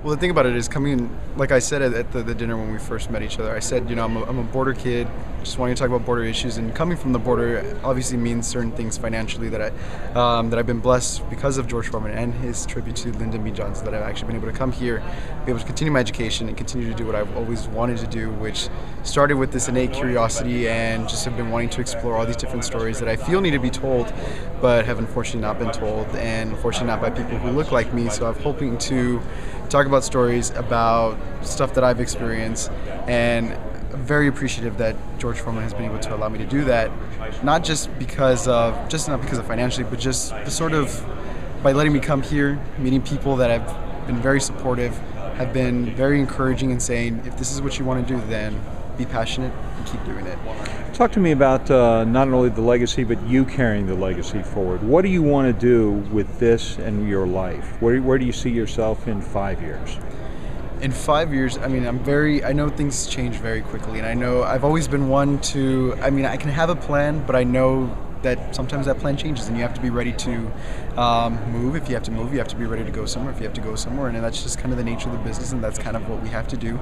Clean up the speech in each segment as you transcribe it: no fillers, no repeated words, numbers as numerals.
Well, the thing about it is coming, like I said at the dinner when we first met each other, I said, I'm a border kid, just wanting to talk about border issues, and coming from the border obviously means certain things financially that I've been blessed because of George Foreman and his tribute to Lyndon B Johnson, that I've actually been able to come here, be able to continue my education and continue to do what I've always wanted to do, which started with this innate curiosity and just have been wanting to explore all these different stories that I feel need to be told, but have unfortunately not been told, and unfortunately not by people who look like me. So I'm hoping to talk about stories about stuff that I've experienced, and I'm very appreciative that George Foreman has been able to allow me to do that, not because of financially, but just the sort of by letting me come here, meeting people that have been very supportive, have been very encouraging and saying, if this is what you want to do, then be passionate and keep doing it. Talk to me about not only the legacy, but you carrying the legacy forward. What do you want to do with this and your life? Where do you see yourself in 5 years? In 5 years, I know things change very quickly, and I know I've always been one to, I can have a plan, but I know that sometimes that plan changes and you have to be ready to move. If you have to move, you have to be ready to go somewhere if you have to go somewhere, and that's just kind of the nature of the business, and that's kind of what we have to do.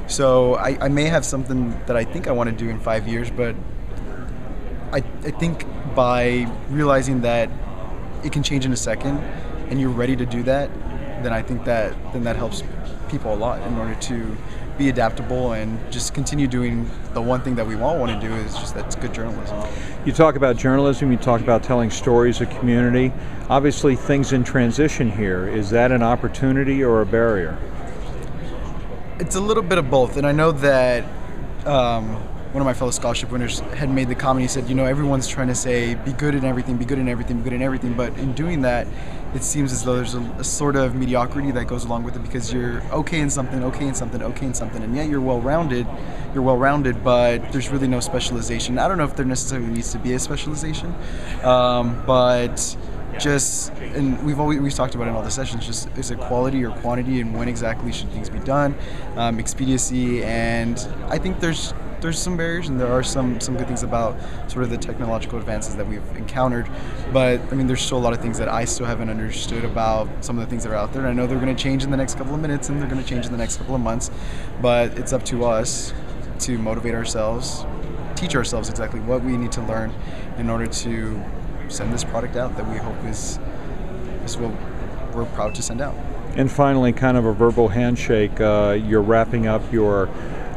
So I may have something that I think I want to do in 5 years, but I think by realizing that it can change in a second and you're ready to do that, then I think that helps people a lot in order to be adaptable and just continue doing the one thing that we all want to do, is just that's good journalism. You talk about journalism, you talk about telling stories of community. Obviously things in transition here. Is that an opportunity or a barrier? It's a little bit of both, and I know that one of my fellow scholarship winners had made the comment. He said, everyone's trying to say, be good in everything, be good in everything, be good in everything, but in doing that, it seems as though there's a sort of mediocrity that goes along with it, because you're okay in something, and yet you're well-rounded, but there's really no specialization. I don't know if there necessarily needs to be a specialization, but just, and we've talked about it in all the sessions, just is it quality or quantity, and when exactly should things be done, expediency, and I think there's some barriers, and there are some good things about sort of the technological advances that we've encountered, but there's still a lot of things that I still haven't understood about some of the things that are out there, and I know they're going to change in the next couple of minutes, and they're going to change in the next couple of months, but it's up to us to motivate ourselves, teach ourselves exactly what we need to learn in order to send this product out that we hope is what we're proud to send out. And finally, kind of a verbal handshake, you're wrapping up your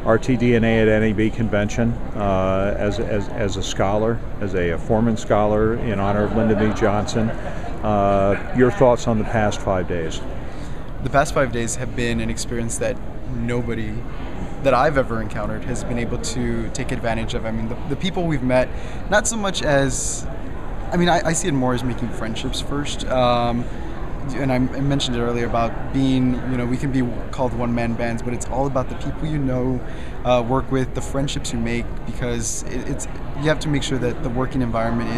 RTDNA at NAB convention as a scholar, as a Foreman scholar in honor of Lyndon B. Johnson. Your thoughts on the past 5 days? The past 5 days have been an experience that nobody that I've ever encountered has been able to take advantage of. The people we've met, not so much as, I see it more as making friendships first. And I mentioned it earlier about being, we can be called one-man bands, but it's all about the people work with, the friendships you make, because you have to make sure that the working environment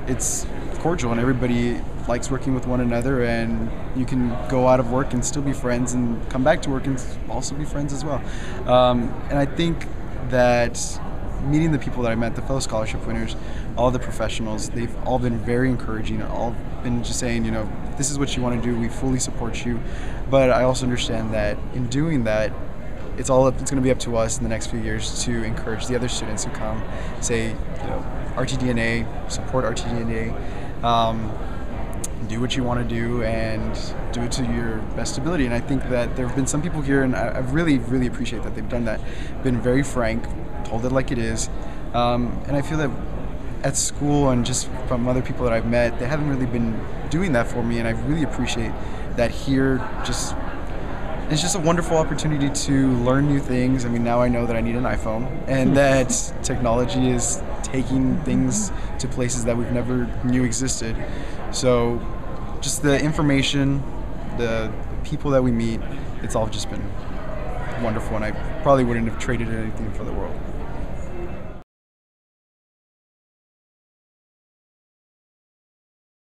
it's cordial and everybody likes working with one another, and you can go out of work and still be friends and come back to work and also be friends as well. And I think that meeting the people that I met, the fellow scholarship winners, all the professionals, they've all been very encouraging, and all been just saying, this is what you want to do, we fully support you. But I also understand that in doing that, it's going to be up to us in the next few years to encourage the other students who come, say, RTDNA, support RTDNA, do what you want to do and do it to your best ability. And I think that there have been some people here, and I really, really appreciate that they've done that, been very frank, told it like it is, and I feel that at school and just from other people that I've met, they haven't really been doing that for me, and I really appreciate that here. It's just a wonderful opportunity to learn new things. Now I know that I need an iPhone, and that technology is taking things to places that we've never knew existed. So just the information, the people that we meet, it's all just been wonderful, and I probably wouldn't have traded anything for the world.